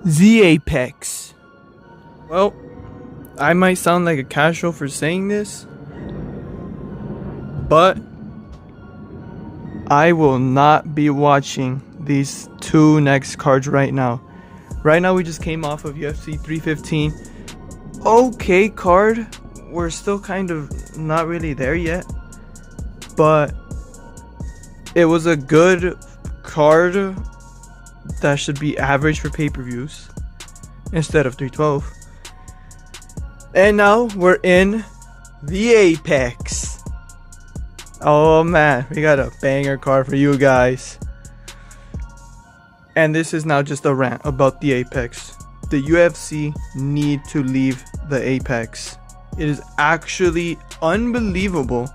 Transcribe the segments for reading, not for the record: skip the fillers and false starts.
The Apex. Well, I might sound like a casual for saying this, but I will not be watching these two next cards right now. Right now we just came off of UFC 315. Okay card. We're still kind of not really there yet, but it was a good card that should be average for pay-per-views instead of 312. And now we're in the Apex. Oh man, we got a banger card for you guys. And this is now just a rant about the Apex. The UFC need to leave the Apex. It is actually unbelievable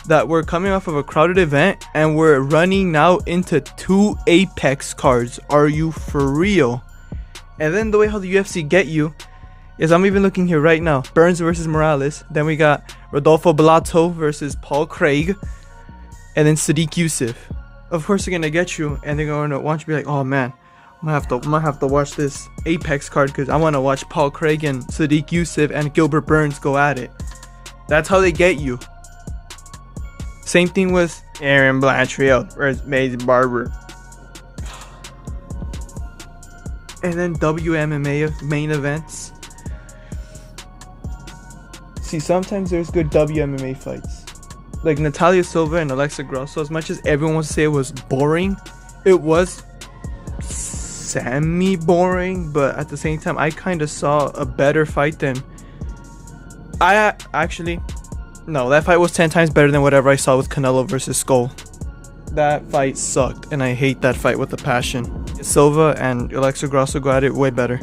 that we're coming off of a crowded event and we're running now into 2 Apex cards. Are you for real? And then the way how the UFC get you is, I'm even looking here right now, Burns versus Morales, then we got Rodolfo Bellato versus Paul Craig, and then Sadiq Yusuff. Of course they're gonna get you and they're gonna want you to be like, oh man, I'm gonna have to watch this Apex card because I want to watch Paul Craig and Sadiq Yusuff and Gilbert Burns go at it. That's how they get you. Same thing with Aaron Blanchfield versus Maycee Barber. And then WMMA main events. See, sometimes there's good WMMA fights. Like Natalia Silva and Alexa Grasso, as much as everyone wants to say it was boring, it was semi-boring, but at the same time, I kind of saw a better fight than... No, that fight was 10 times better than whatever I saw with Canelo versus Skull. That fight sucked, and I hate that fight with a passion. Silva and Alexa Grasso go at it way better.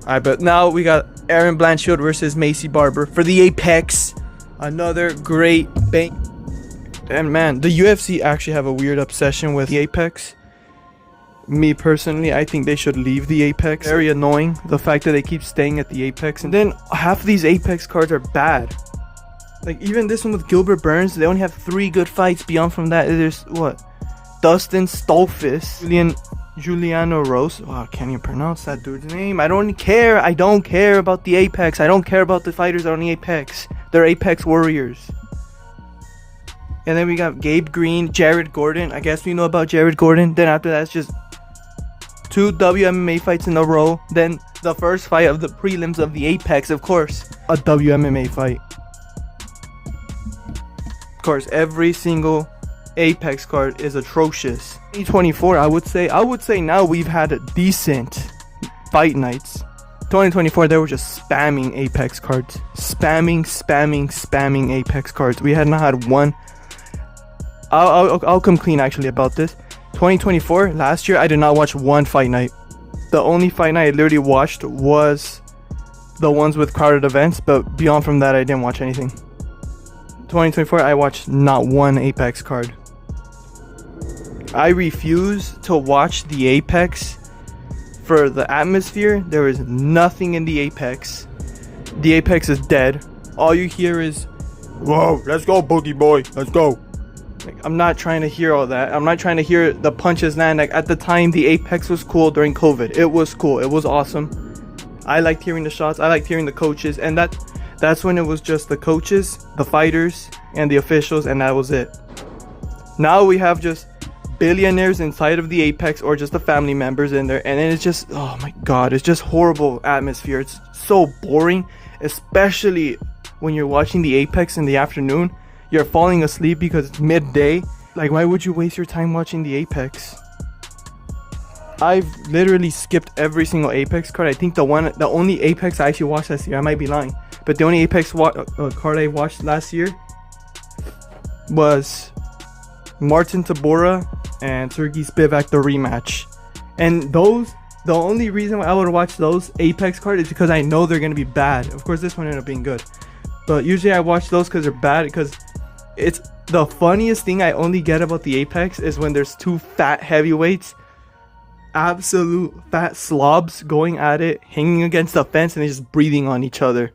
Alright, but now we got Aaron Blanchfield versus Maycee Barber for the Apex. Another great bang. And man, the UFC actually have a weird obsession with the Apex. Me personally, I think they should leave the Apex. Very annoying, the fact that they keep staying at the Apex. And then half of these Apex cards are bad. Like even this one with Gilbert Burns, they only have 3 good fights. Beyond from that, there's what? Dustin Stolfus, Juliano Rose. Oh, I can't even pronounce that dude's name. I don't care. I don't care about the Apex. I don't care about the fighters on the Apex. They're Apex warriors. And then we got Gabe Green, Jared Gordon. I guess we know about Jared Gordon. Then after that, it's just 2 WMMA fights in a row. Then the first fight of the prelims of the Apex, of course, a WMMA fight. Of course, every single Apex card is atrocious. 2024, I would say now we've had decent fight nights. 2024, they were just spamming Apex cards. Spamming Apex cards. We had not had one. I'll come clean actually about this. 2024, last year, I did not watch one fight night. The only fight night I literally watched was the ones with crowded events, but beyond from that, I didn't watch anything. 2024, I watched not one Apex card. I refuse to watch the Apex for the atmosphere. There is nothing in the Apex. The Apex is dead. All you hear is, whoa, let's go, Boogie Boy, let's go. Like, I'm not trying to hear all that. I'm not trying to hear the punches land. Like, at the time, the Apex was cool during COVID. It was cool. It was awesome. I liked hearing the shots. I liked hearing the coaches. And that's when it was just the coaches, the fighters, and the officials, and that was it. Now we have just billionaires inside of the Apex or just the family members in there, and then it's just, oh my god, it's just horrible atmosphere. It's so boring, especially when you're watching the Apex in the afternoon. You're falling asleep because it's midday. Like, why would you waste your time watching the Apex? I've literally skipped every single Apex card. I think the only Apex I actually watched last year, I might be lying, but the only Apex card I watched last year was Martin Tabora and Sergey Spivak, the rematch. And those, the only reason why I would watch those Apex cards is because I know they're going to be bad. Of course, this one ended up being good, but usually I watch those because they're bad, because it's the funniest thing I only get about the Apex is when there's 2 fat heavyweights, absolute fat slobs, going at it, hanging against the fence, and they're just breathing on each other.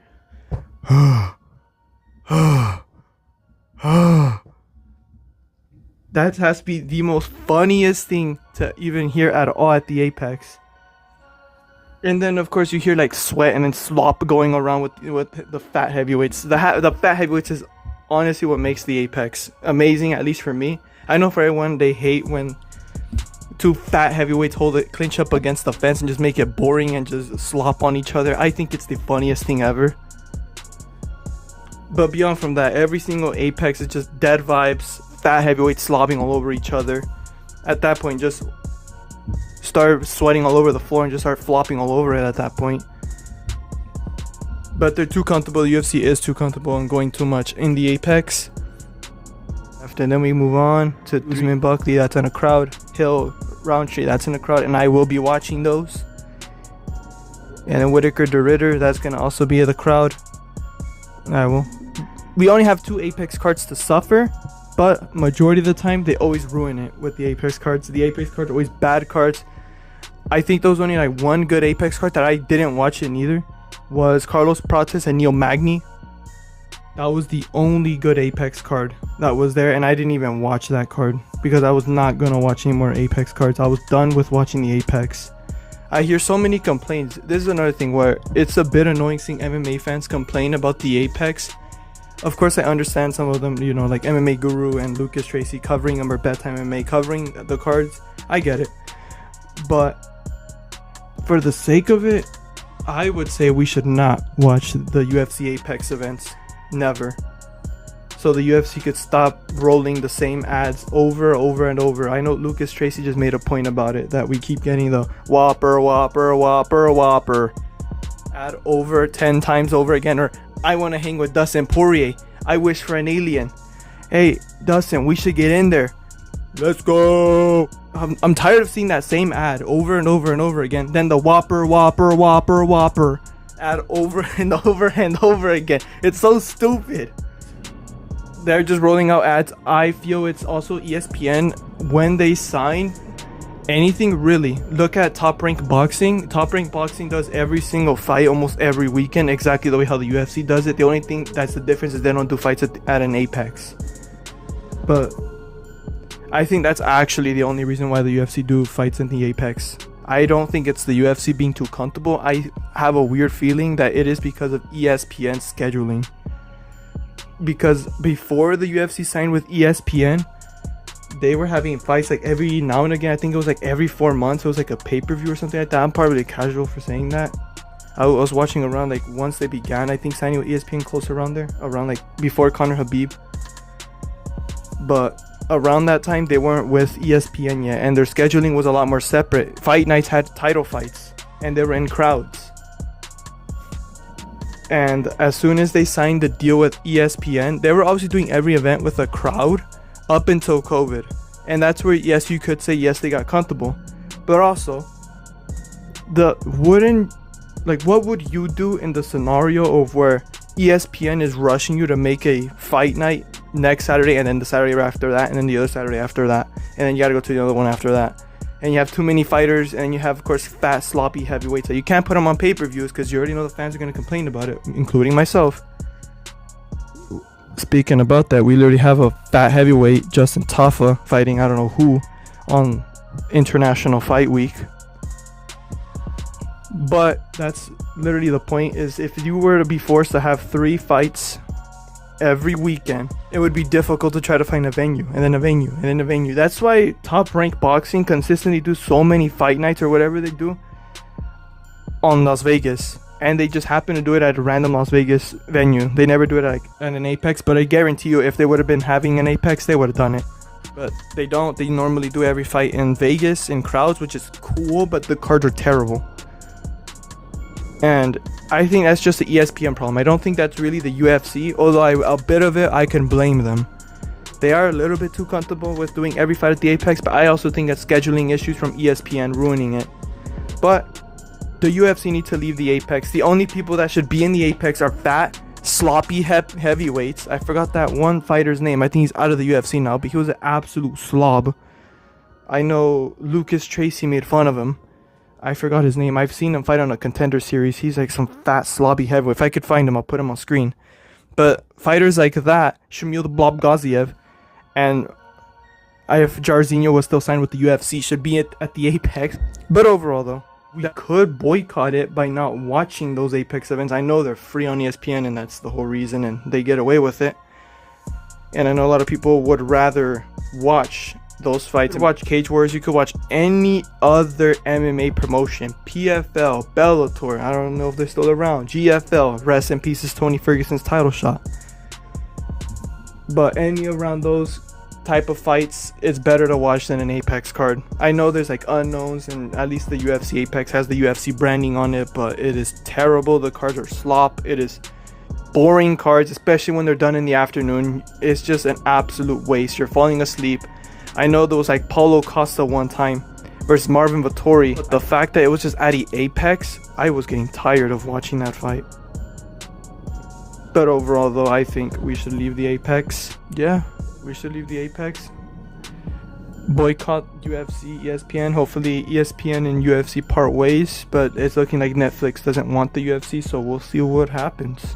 That has to be the most funniest thing to even hear at all at the Apex. And then of course you hear like sweat and then slop going around with the fat heavyweights. The fat heavyweights is honestly what makes the Apex amazing, at least for me. I know for everyone they hate when two fat heavyweights clinch up against the fence and just make it boring and just slop on each other. I think it's the funniest thing ever. But beyond from that, every single Apex is just dead vibes, fat heavyweights slobbing all over each other. At that point, just start sweating all over the floor and just start flopping all over it at that point. But they're too comfortable. The UFC is too comfortable and going too much in the Apex. After then we move on to Usman Buckley, that's in a crowd. Hill, Roundtree, that's in a crowd, and I will be watching those. And then Whittaker, De Ridder, that's gonna also be in the crowd. I will. We only have 2 Apex cards to suffer, but majority of the time they always ruin it with the Apex cards. The Apex cards are always bad cards. I think there was only like one good Apex card that I didn't watch it neither. Was Carlos Prates and Neil Magny. That was the only good Apex card that was there, and I didn't even watch that card because I was not gonna watch any more Apex cards. I was done with watching the Apex. I hear so many complaints. This is another thing where it's a bit annoying seeing MMA fans complain about the Apex. Of course, I understand some of them, you know, like MMA Guru and Lucas Tracy covering them, or Bedtime MMA covering the cards. I get it. But for the sake of it, I would say we should not watch the UFC Apex events. Never. So the UFC could stop rolling the same ads over and over. I know Lucas Tracy just made a point about it, that we keep getting the Whopper ad over 10 times over again. Or I want to hang with Dustin Poirier. I wish for an alien. Hey, Dustin, we should get in there. Let's go. I'm tired of seeing that same ad over and over again. Then the Whopper ad over and over again. It's so stupid. They're just rolling out ads. I feel it's also ESPN, when they sign anything, really look at Top Rank Boxing. Top Rank Boxing does every single fight almost every weekend, exactly the way how the UFC does it. The only thing that's the difference is they don't do fights at an Apex. But I think that's actually the only reason why the UFC do fights in the Apex. I don't think it's the UFC being too comfortable. I have a weird feeling that it is because of ESPN scheduling. Because before the UFC signed with ESPN, they were having fights like every now and again. I think it was like every 4 months. It was like a pay-per-view or something like that. I'm probably casual for saying that. I was watching around like once they began, I think, signing with ESPN, close around there. Around like before Conor Khabib. But around that time, they weren't with ESPN yet. And their scheduling was a lot more separate. Fight nights had title fights. And they were in crowds. And as soon as they signed the deal with ESPN, they were obviously doing every event with a crowd up until COVID. And that's where, yes, you could say, yes, they got comfortable. But also, what would you do in the scenario of where ESPN is rushing you to make a fight night next Saturday, and then the Saturday after that, and then the other Saturday after that, and then you gotta go to the other one after that? And you have too many fighters, and you have, of course, fat, sloppy heavyweights. So you can't put them on pay-per-views because you already know the fans are going to complain about it, including myself. Speaking about that, we literally have a fat heavyweight, Justin Tafa, fighting I don't know who on International Fight Week. But that's literally the point, is if you were to be forced to have 3 fights every weekend, it would be difficult to try to find a venue, and then a venue, and then a venue. That's why Top Rank Boxing consistently do so many fight nights or whatever they do on Las Vegas, and they just happen to do it at a random Las Vegas venue. They never do it at an Apex, but I guarantee you if they would have been having an Apex, they would have done it. But they don't. They normally do every fight in Vegas in crowds, which is cool, but the cards are terrible. And I think that's just the ESPN problem. I don't think that's really the UFC, although a bit of it I can blame them. They are a little bit too comfortable with doing every fight at the Apex, but I also think that's scheduling issues from ESPN ruining it. But the UFC need to leave the Apex. The only people that should be in the Apex are fat, sloppy heavyweights. I forgot that one fighter's name. I think he's out of the UFC now, but he was an absolute slob. I know Lucas Tracy made fun of him. I forgot his name. I've seen him fight on a Contender series. He's like some fat, slobby heavyweight. If I could find him, I'll put him on screen. But fighters like that, Shamil the Blob Gaziev, and if Jairzinho was still signed with the UFC, should be at the Apex. But overall, though, we could boycott it by not watching those Apex events. I know they're free on ESPN, and that's the whole reason, and they get away with it. And I know a lot of people would rather watch those fights. You could watch Cage Wars, you could watch any other MMA promotion, PFL, Bellator, I don't know if they're still around, GFL, rest in pieces Tony Ferguson's title shot. But any around those type of fights, it's better to watch than an Apex card. I know there's like unknowns, and at least the UFC Apex has the UFC branding on it, but it is terrible. The cards are slop. It is boring cards, especially when they're done in the afternoon. It's just an absolute waste. You're falling asleep. I know there was like Paulo Costa one time versus Marvin Vettori, but the fact that it was just at the Apex, I was getting tired of watching that fight. But overall though, I think we should leave the Apex. Yeah, we should leave the Apex. Boycott UFC, ESPN. Hopefully ESPN and UFC part ways, but it's looking like Netflix doesn't want the UFC, so we'll see what happens.